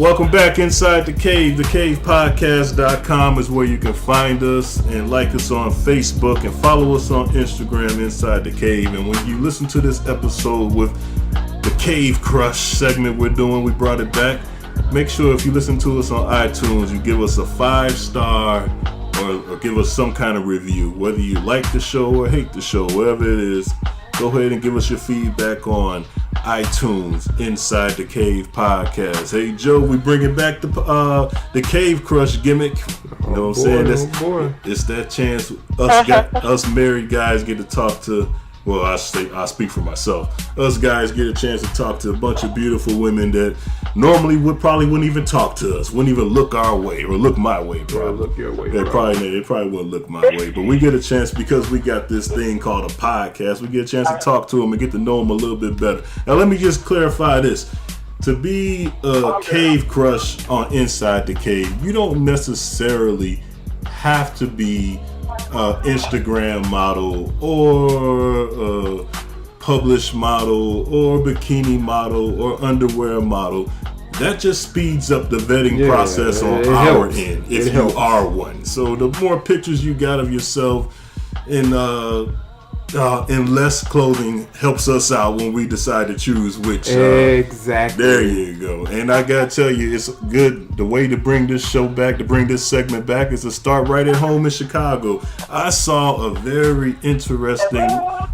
Welcome back inside the cave. TheCavePodcast.com is where you can find us and like us on Facebook and follow us on Instagram inside the cave. And when you listen to this episode with the Cave Crush segment we brought it back. Make sure if you listen to us on iTunes, you give us a 5-star or give us some kind of review. Whether you like the show or hate the show, whatever it is, go ahead and give us your feedback on iTunes Inside the Cave Podcast. Hey Joe, we bringing back the Cave Crush gimmick. You know what I'm saying? It's that chance us married guys get to talk to. Well, I speak for myself. Us guys get a chance to talk to a bunch of beautiful women that normally wouldn't even talk to us, wouldn't even look our way or look my way. Probably look your way. They probably wouldn't look my way. But we get a chance because we got this thing called a podcast. We get a chance to talk to them and get to know them a little bit better. Now, let me just clarify this. To be a cave crush on Inside the Cave, you don't necessarily have to be Instagram model or published model or bikini model or underwear model. That just speeds up the vetting process on our end if you are one. So the more pictures you got of yourself in less clothing helps us out when we decide to choose which. Exactly. There you go. And I gotta tell you, it's good. The way to bring this show back, to bring this segment back, is to start right at home in Chicago. I saw a very interesting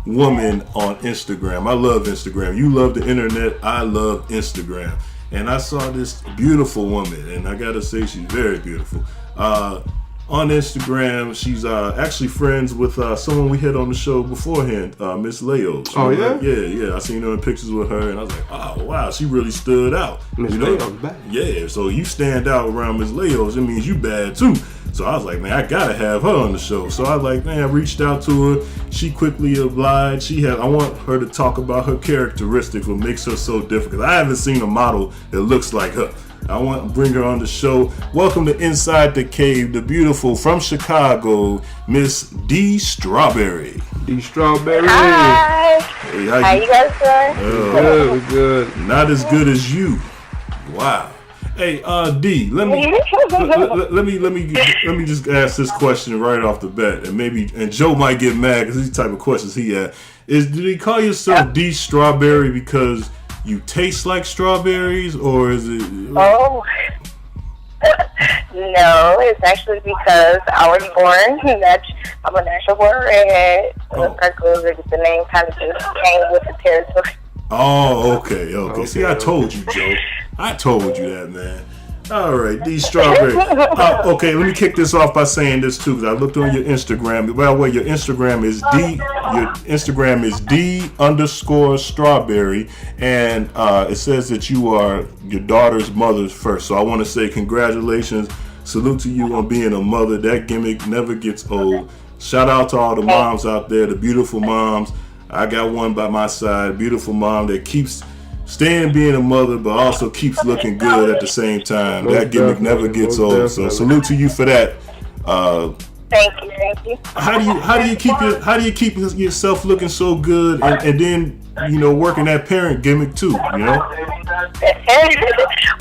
woman on Instagram. I love Instagram. You love the internet. I love Instagram. And I saw this beautiful woman, and I gotta say she's very beautiful. On Instagram, she's actually friends with someone we had on the show beforehand, Miss Leos. Oh, yeah? Yeah. I seen her in pictures with her, and I was like, oh, wow, she really stood out. Miss Leos bad. Yeah, so you stand out around Miss Leos, it means you bad, too. So I was like, man, I gotta have her on the show. So I was like, man, I reached out to her. She quickly obliged. I want her to talk about her characteristics, what makes her so different. Because I haven't seen a model that looks like her. I want to bring her on the show. Welcome to Inside the Cave, the beautiful from Chicago, Miss DeStrawberry. DeStrawberry. Hi. Hey, how you guys doing? We're good. Not as good as you. Wow. Hey, D, let me just ask this question right off the bat, and Joe might get mad because these type of questions he had. Did he call yourself DeStrawberry because you taste like strawberries, or is it? Oh, no, it's actually because I was born. I'm a natural born redhead. The name kind of just came with the territory. Oh, okay. See, I told you, Joe. I told you that, man. All right, DeStrawberry. Okay, let me kick this off by saying this too, because I looked on your Instagram. By the way, your Instagram is D_strawberry, and it says that you are your daughter's mother's first. So I want to say congratulations, salute to you on being a mother. That gimmick never gets old. Shout out to all the moms out there, the beautiful moms. I got one by my side, beautiful mom that keeps staying being a mother, but also keeps looking good at the same time. That gimmick never gets old. So salute to you for that. Thank you. How do you keep yourself looking so good and then working that parent gimmick too?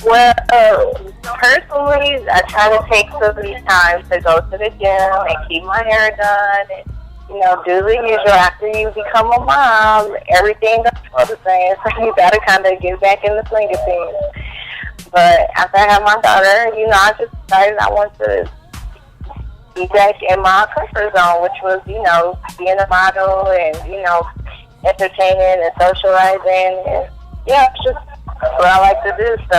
Well, personally, I try to take some of these times to go to the gym and keep my hair done. And, do the usual. After you become a mom, everything goes for the same. So you gotta kind of get back in the swing of things. But after I had my daughter, I just decided I want to be back in my comfort zone, which was, being a model and, entertaining and socializing. And, it's just what I like to do. So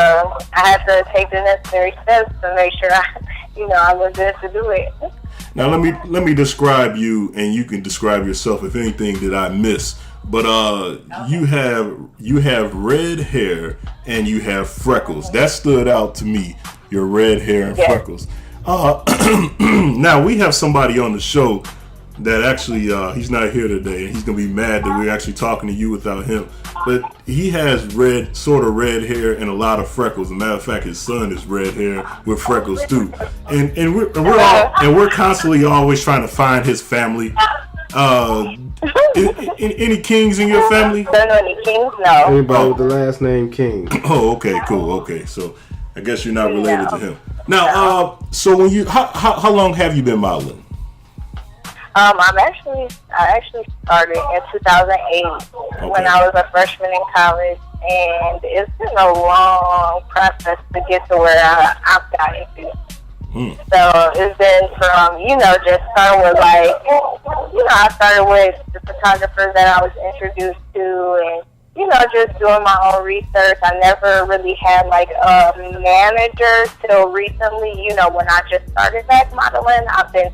I had to take the necessary steps to make sure I was there to do it. Now let me describe you, and you can describe yourself if anything that I miss. But you have red hair and you have freckles. That stood out to me. Your red hair and freckles. Now we have somebody on the show that actually he's not here today, and he's gonna be mad that we're actually talking to you without him. But he has sort of red hair and a lot of freckles. As a matter of fact, his son is red hair with freckles too. And we're constantly always trying to find his family. Any Kings in your family? Don't know any Kings, no. Anybody with the last name King. Oh, okay, cool. Okay, so I guess you're not related to him. Now, so when you, how long have you been modeling? I actually started in 2008 when I was a freshman in college, and it's been a long process to get to where I've gotten to. So it's been from, just starting with I started with the photographers that I was introduced to, and just doing my own research. I never really had a manager till recently. When I just started back modeling, I've been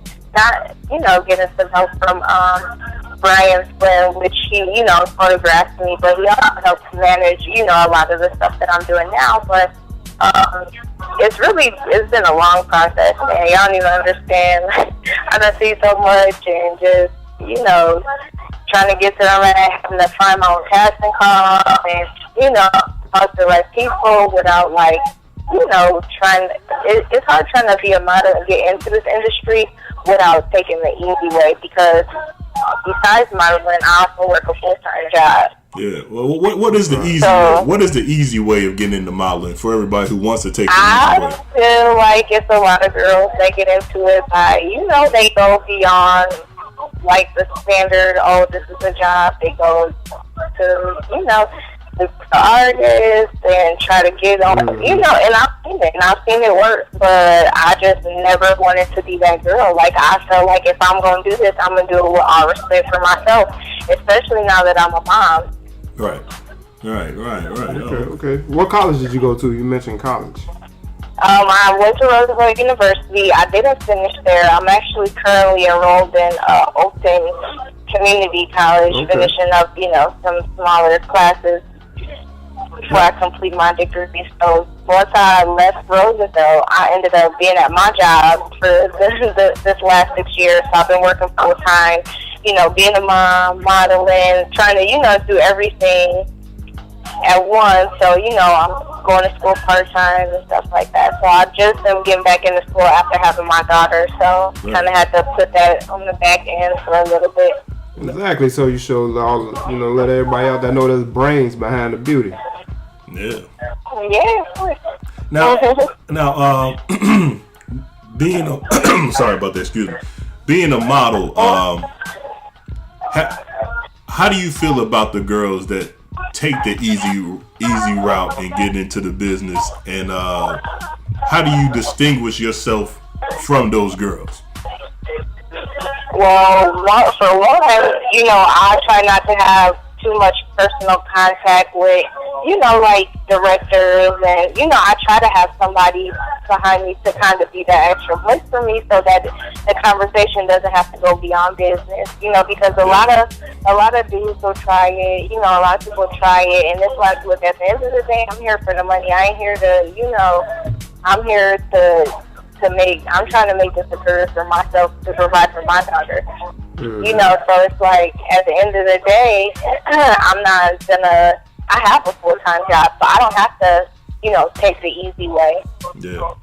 getting some help from Brian Flynn, which he, photographed me, but he also helps manage, a lot of the stuff that I'm doing now. But it's been a long process, man. Y'all don't even understand. I done see so much, and just, trying to get to them and having to find my own casting calls and, talk to the right people without it's hard trying to be a model and get into this industry without taking the easy way, because besides modeling, I also work a full-time job. Yeah. Well, what is the easy way? What is the easy way of getting into modeling for everybody who wants to take the easy way? I feel like it's a lot of girls that get into it by, they go beyond the standard, this is a job. They go to, the artists and try to get on, and I've seen it work, but I just never wanted to be that girl. I feel like if I'm going to do this, I'm going to do it with all respect for myself, especially now that I'm a mom. Right. Okay. What college did you go to? You mentioned college. I went to Roosevelt University. I didn't finish there. I'm actually currently enrolled in Oakton Community College, finishing up, some smaller classes before I complete my degree. So once I left Roosevelt, I ended up being at my job for this last 6 years. So I've been working full time, being a mom, modeling, trying to, do everything at once. So, I'm going to school part-time and stuff like that. So I just am getting back into school after having my daughter. So kind of had to put that on the back end for a little bit. Exactly. So you show let everybody out that know there's brains behind the beauty. Yeah. Yeah, of course. Now, being a sorry about that. Excuse me. Being a model, how do you feel about the girls that take the easy route and get into the business, and how do you distinguish yourself from those girls? Well, for one, I try not to have too much personal contact with, directors, and, I try to have somebody behind me to kind of be that extra voice for me, so that the conversation doesn't have to go beyond business, because a lot of dudes will try it, a lot of people try it, and it's like, look, at the end of the day, I'm here for the money. I ain't here to, I'm here I'm trying to make this a career for myself, to provide for my daughter. So it's like, at the end of the day, I have a full-time job, so I don't have to, take the easy way. Yeah.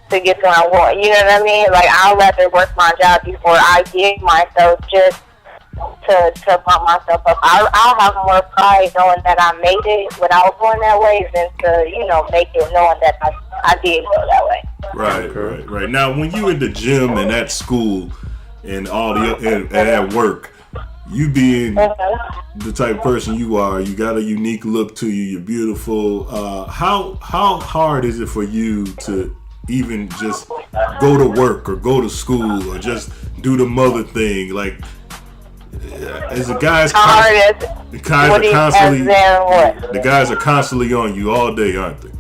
To get to what I want. You know what I mean? I'll rather work my job before I give myself just to bump myself up. I'll have more pride knowing that I made it without going that way than to, make it knowing that I did go that way. Right. Now, when you in the gym and at school and and at work, you being the type of person you are, you got a unique look to you. You're beautiful. How hard is it for you to even just go to work or go to school or just do the mother thing? As the guys, the guys are constantly on you all day, aren't they?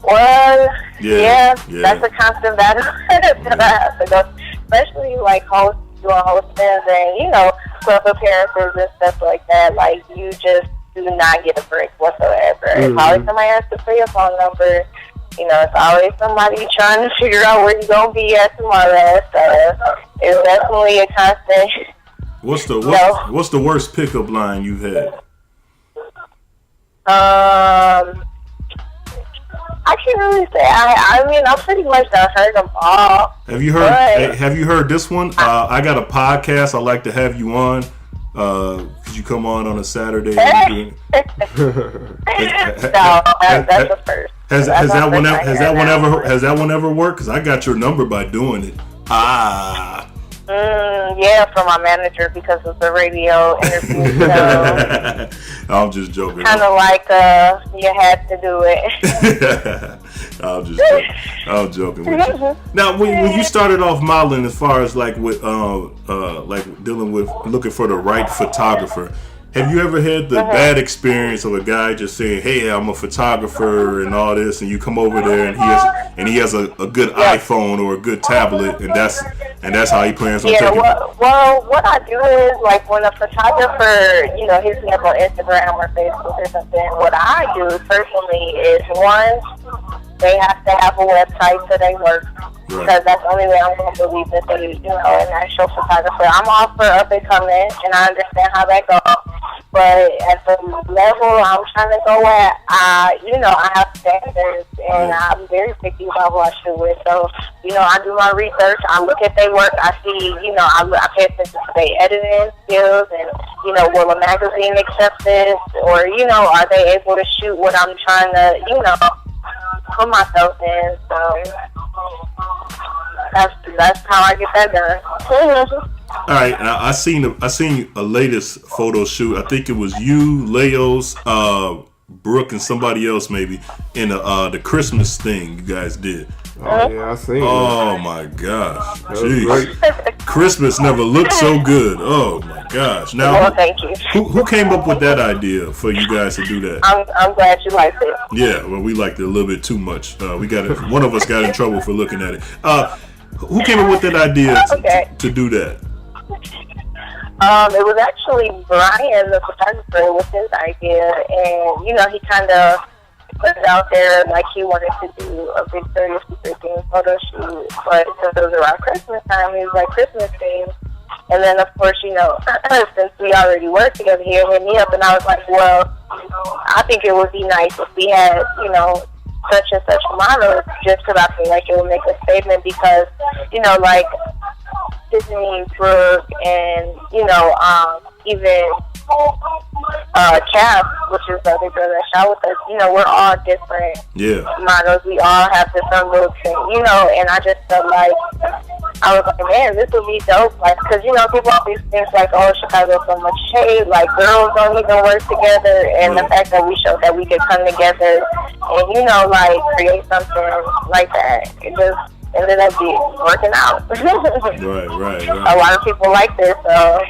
Well, yeah. That's a constant battle that I have to go, especially doing hostings and, club appearances and stuff like that. You just do not get a break whatsoever. It's always somebody has to pay your phone number. It's always somebody trying to figure out where you're going to be at tomorrow. So it's definitely a constant. What's the worst pickup line you've had? I can't really say. I pretty much done heard them all. Have you heard this one? I got a podcast. I'd like to have you on. Could you come on a Saturday? No, that's the first. Has that one ever worked? Because I got your number by doing it. Yeah, from my manager because of the radio interview. So I'm just joking. Kind of like you had to do it. I'm joking with you. Now, when you started off modeling, as far as like with like dealing with looking for the right photographer, have you ever had the bad experience of a guy just saying, "Hey, I'm a photographer and all this," and you come over there and he has a good iPhone or a good tablet, and that's how he plans on taking it? Well, what I do is, like, when a photographer, hits me up on Instagram or Facebook or something, what I do personally is, one, they have to have a website so they work. Right. Because that's the only way I'm going to believe that they, an actual photographer. I'm all for up and coming, and I understand how that goes. But at the level I'm trying to go at, I have standards, and I'm very picky about who I shoot with. So, I do my research. I look at their work. I see, I pay attention to their editing skills, and, will a magazine accept this? Or, are they able to shoot what I'm trying to, put myself in? So that's how I get that done. All right, I seen a latest photo shoot. I think it was you, Leos, Brooke, and somebody else maybe in the Christmas thing you guys did. Oh yeah, I seen. Oh my gosh, jeez, Christmas never looked so good. Oh my gosh. Now, well, thank you. Who came up with that idea for you guys to do that? I'm glad you liked it. Yeah, well, we liked it a little bit too much. One of us got in trouble for looking at it. Who came up with that idea to do that? It was actually Brian, the photographer. It was his idea, and he kind of put it out there like he wanted to do a big 30th themed photo shoot, but since it was around Christmas time, he was like Christmas themed. And then, of course, since we already worked together, he hit me up, and I was like, well, I think it would be nice if we had, such and such models, just because I feel like it would make a statement because, like Disney, Brooke, and, even Cap, which is the other girl that shot with us, we're all different models. We all have different looks, and I just felt like, I was like, man, this would be dope. Like, because, people always think, like, oh, Chicago's so much shade. Like, girls don't even work together. And the fact that we showed that we could come together and, like, create something like that, it just ended up working out. Right. A lot of people like this, so,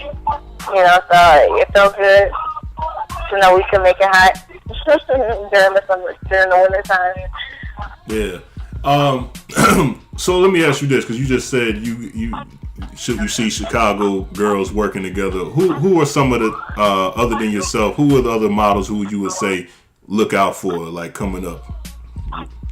so it felt good to know we can make it hot during the winter time. Yeah. So let me ask you this, because you just said you see Chicago girls working together. Who are some of the other than yourself? Who are the other models who you would say look out for, like coming up?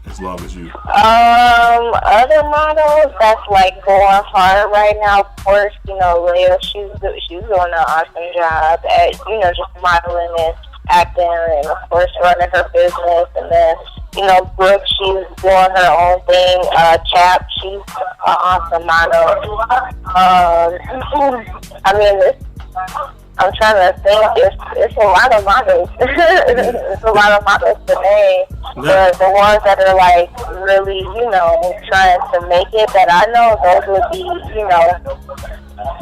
As long as you. Other models that's like going hard right now. Of course, Leah, she's doing an awesome job at just modeling and acting, and of course running her business. And then Brooke, she's doing her own thing. Chap, she's an awesome model. I'm trying to think. It's a lot of models. It's a lot of models today. The ones that are like really, trying to make it that I know, those would be,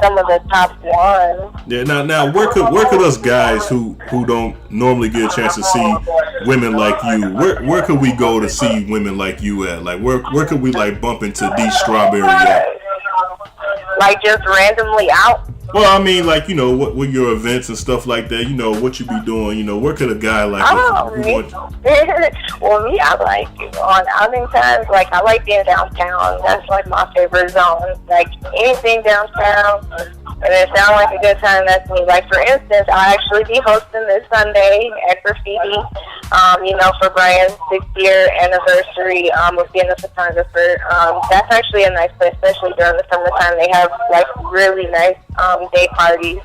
some of the top ones. Yeah. Now, where could us guys who don't normally get a chance to see women like you, where could we go to see women like you at? Like, where could we like bump into DeStrawberry at? Like just randomly out. Well, I mean, like, what with your events and stuff like that, what you be doing, where could a guy like Well, me, I like, on outing times, like, I like being downtown. That's, like, my favorite zone. Like, anything downtown, and it sounds like a good time, that's me. Like, for instance, I'll actually be hosting this Sunday at Graffiti, for Brian's 6th-year anniversary of being a photographer. That's actually a nice place, especially during the summertime. They have, like, really nice day parties.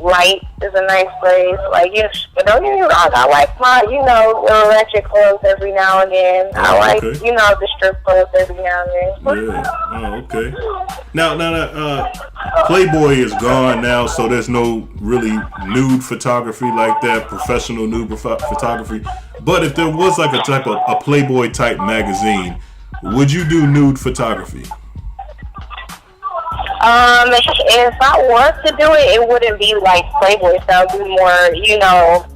Light is a nice place. Like, but don't get me wrong, I like my, little ratchet clothes every now and then. I like, the strip clothes every now and then. Yeah. Oh, okay. Now, Playboy is gone now, so there's no really nude photography like that, professional nude photography. But if there was like a Playboy type magazine, would you do nude photography? If I was to do it, it wouldn't be like Playboy. So it would be more,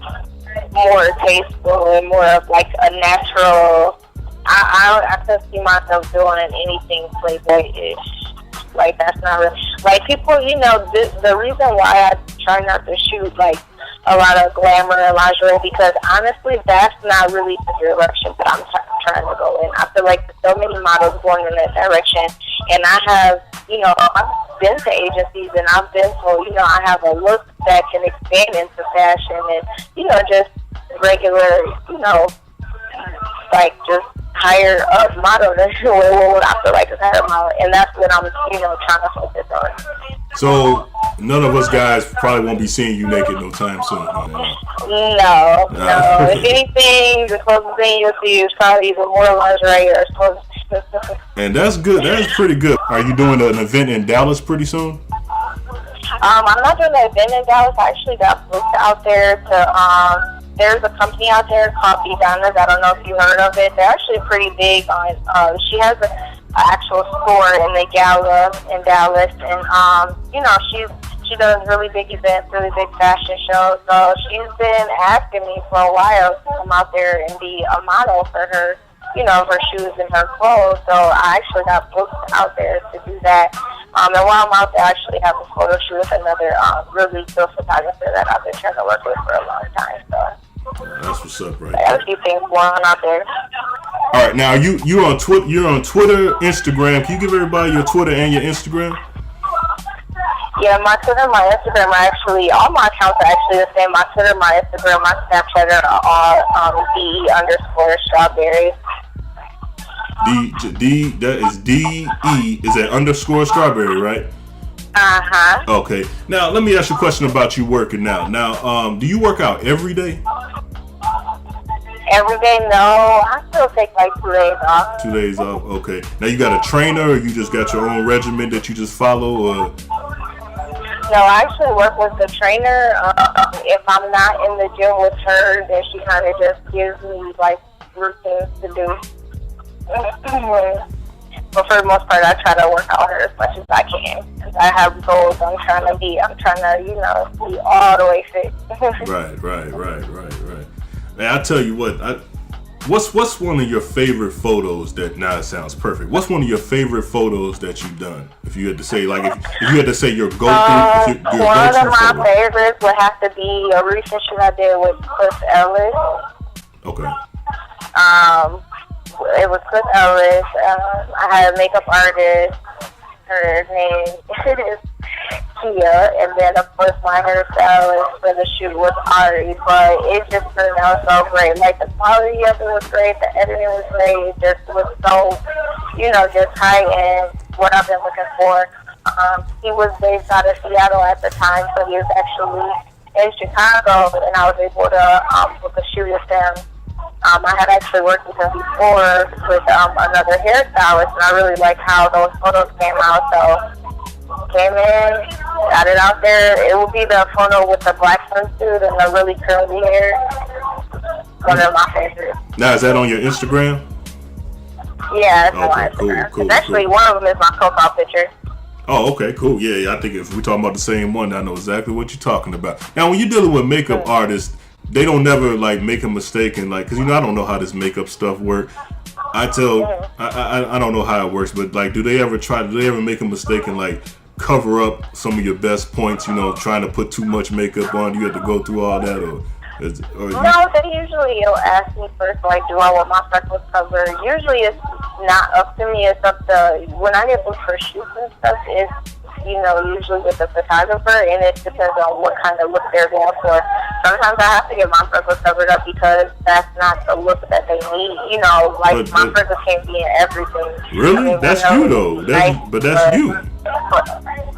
more tasteful and more of like a natural. I could see myself doing anything Playboy-ish. Like, that's not really, like, people, the reason why I try not to shoot like a lot of glamour and lingerie, because honestly, that's not really the direction that I'm trying to go in. I feel like there's so many models going in that direction, and I have, I've been to agencies and I've been told, I have a look that can expand into fashion and, just regular, like just higher up model. That's what I feel like is higher model, and that's what I'm, trying to focus on. So none of us guys probably won't be seeing you naked no time soon. No. If anything, the closest thing you'll see is probably either more lingerie or clothes. And that's good. That's pretty good. Are you doing an event in Dallas pretty soon? I'm not doing an event in Dallas. I actually got booked out there to, there's a company out there called Diana's. I don't know if you heard of it. They're actually pretty big on, she has an actual store in the Gala in Dallas, and, she does really big events, really big fashion shows. So she's been asking me for a while to come out there and be a model for her, her shoes and her clothes. So I actually got booked out there to do that. And while I'm out there, I actually have a photo shoot with another really good photographer that I've been trying to work with for a long time. So that's what's up, right? I have a few things going on out there. All right, now you're on Twitter, Instagram. Can you give everybody your Twitter and your Instagram? Yeah, my Twitter, my Instagram are actually, all my accounts are actually the same. My Twitter, my Instagram, my Snapchat are all DE_strawberry. That is DE, is that _strawberry, right? Uh-huh. Okay. Now, let me ask you a question about you working out. Now, do you work out every day? Every day, no. I still take like 2 days off. 2 days off, okay. Now, you got a trainer, or you just got your own regimen that you just follow, or? No, I actually work with the trainer. If I'm not in the gym with her, then she kind of just gives me like routines to do. But for the most part, I try to work out her as much as I can. Because I have goals I'm trying to, be all the way fit. Right. Man, I tell you what, what's one of your favorite photos that, now it sounds perfect. What's one of your favorite photos that you've done? If you had to say, like, if you had to say your go-to, one of my favorites would have to be a recent shoot I did with Cliff Ellis. Okay. It was Cliff Ellis. I had a makeup artist. Her name is Kia, and then of course my hairstylist for the shoot was Ari. But it just turned out so great. Like, the quality of it was great, the editing was great. It just was so, just high end. What I've been looking for. He was based out of Seattle at the time, so he was actually in Chicago, and I was able to book a shoot with him. I had actually worked with him before with another hairstylist, and I really liked how those photos came out. So came in, got it out there. It will be the photo with the black swimsuit and the really curly hair. One of my favorites. Now, is that on your Instagram? Yeah, it's on my Instagram. Cool. Actually, one of them is my profile picture. Oh, okay, cool. Yeah, I think if we're talking about the same one, I know exactly what you're talking about. Now, when you're dealing with makeup artists, they don't never like make a mistake and like, cause I don't know how this makeup stuff work. I don't know how it works, but like, do they ever make a mistake and like cover up some of your best points? Trying to put too much makeup on, you have to go through all that, or no, they usually ask me first, like, do I want my freckles covered? Usually it's not up to me. It's up to, when I get booked for shoots and stuff, it's, usually with the photographer, and it depends on what kind of look they're going for. Sometimes I have to get my freckles covered up because that's not the look that they need. My freckles can't be in everything. Really? That's you, though. That's you.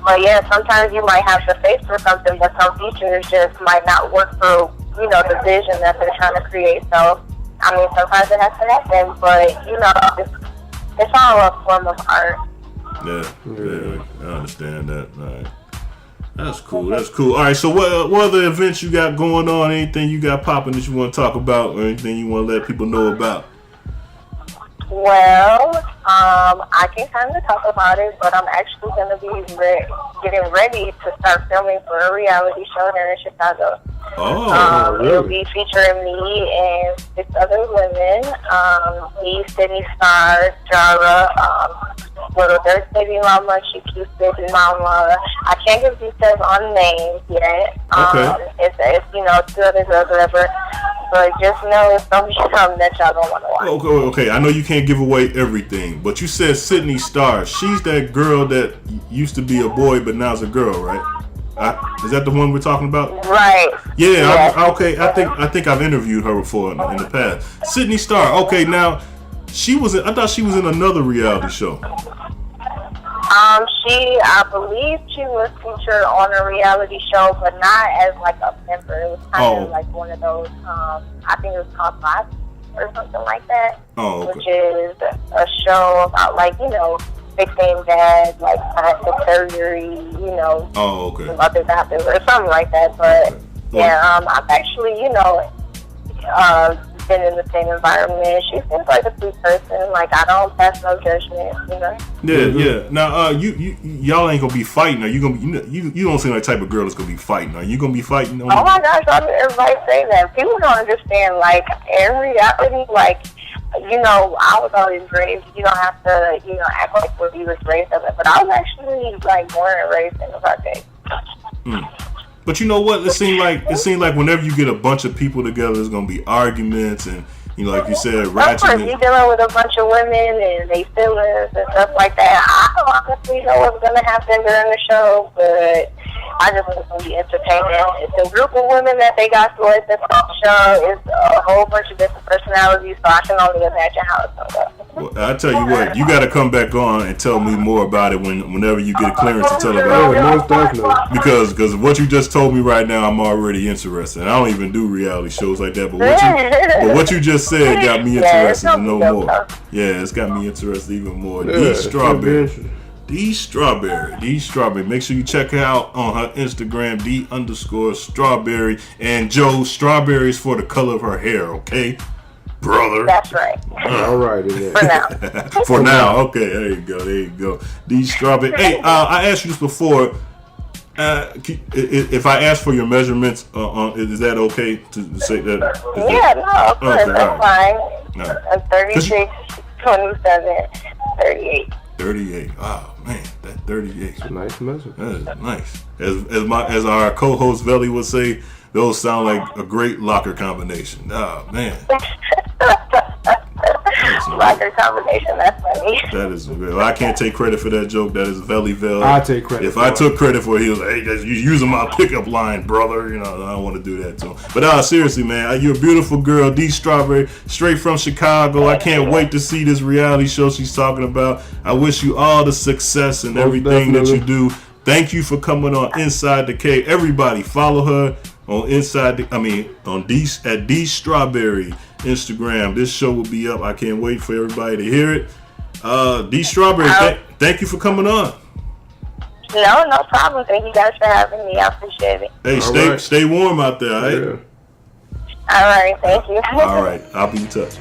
But yeah, sometimes you might have the face for something, but some features just might not work for, you know, the vision that they're trying to create. So, I mean, sometimes it has to happen, but, you know, it's all a form of art. Yeah, I understand that. All right. That's cool. All right, so what other events you got going on? Anything you got popping that you want to talk about, or anything you want to let people know about? Well, I can kind of talk about it, but I'm actually going to be getting ready to start filming for a reality show here in Chicago. Oh, really? It'll be featuring me and 6 other women. Me, Sydney Star, Jara, Little Dirt Baby Mama, she keeps Baby Mama. I can't give details on names yet. Okay. It's you know, 2 other girls, whatever. But just know it's going to be something that y'all don't want to watch. Okay. I know you can't give away everything, but you said Sydney Star. She's that girl that used to be a boy, but now's a girl, right? Is that the one we're talking about? Right. Yeah. Okay. I think I've interviewed her before in the past. Sydney Star. Okay. Now, I thought she was in another reality show. I believe she was featured on a reality show, but not as like a member. It was kind of like one of those, I think it was called Boss or something like that. Oh, okay. Which is a show about, like, you know, fixing bad, like, plastic surgery, you know. Oh, okay. Other doctors or something like that. But, okay. yeah, I've actually, you know, been in the same environment. She seems like a sweet person. Like, I don't pass no judgment, you know. Yeah. Now, y'all ain't gonna be fighting. Are you gonna be? You don't seem like the type of girl that's gonna be fighting. Are you gonna be fighting? Oh my gosh! Everybody say that. People don't understand. Like, in reality, like, you know, I was always raised. You don't have to, you know, act like what you was raised of it. But I was actually like born and raised in the project. But you know what? It seemed like whenever you get a bunch of people together, there's gonna be arguments and, you know, like you said, ratchet. Of course, you're dealing with a bunch of women and they feelings and stuff like that. I don't honestly know what's gonna happen during the show, but I just want it to be entertaining. It's a group of women that they got for it. This show is a whole bunch of different personalities, so I can only imagine how it's gonna go. Well, I tell you what, you got to come back on and tell me more about it whenever you get clearance to tell about it. Most definitely. Because what you just told me right now, I'm already interested. I don't even do reality shows like that, but what you just said got me interested to know more. Yeah, it's got me interested even more. DeStrawberry. DeStrawberry. Make sure you check her out on her Instagram, D_Strawberry. And Joe, strawberry is for the color of her hair, okay? Brother. That's right. All right. For now. For now. Okay, there you go. DeStrawberry. Hey, I asked you this before. If I ask for your measurements, is that okay to say that? Yeah, no, of course. Okay, that's fine. Right. I'm 36, 27, 38. 38. Oh man, that 38. That's a nice measure. That is nice. As our co-host Velly would say, those sound like a great locker combination. Oh man. Locker combination, that's funny. That is real. I can't take credit for that joke. That is Velly Vel. I take credit. If I took credit for it, he was like, "Hey, you using my pickup line, brother." You know, I don't want to do that to him. But seriously, man, you're a beautiful girl, DeStrawberry, straight from Chicago. I can't wait to see this reality show she's talking about. I wish you all the success and everything that you do. Thank you for coming on Inside the Cave. Everybody, follow her on at DeStrawberry Instagram. This show will be up. I can't wait for everybody to hear it. DeStrawberry, thank you for coming on. No problem. Thank you guys for having me. I appreciate it. Hey, stay warm out there, all right? Yeah. All right, thank you. All right, I'll be in touch.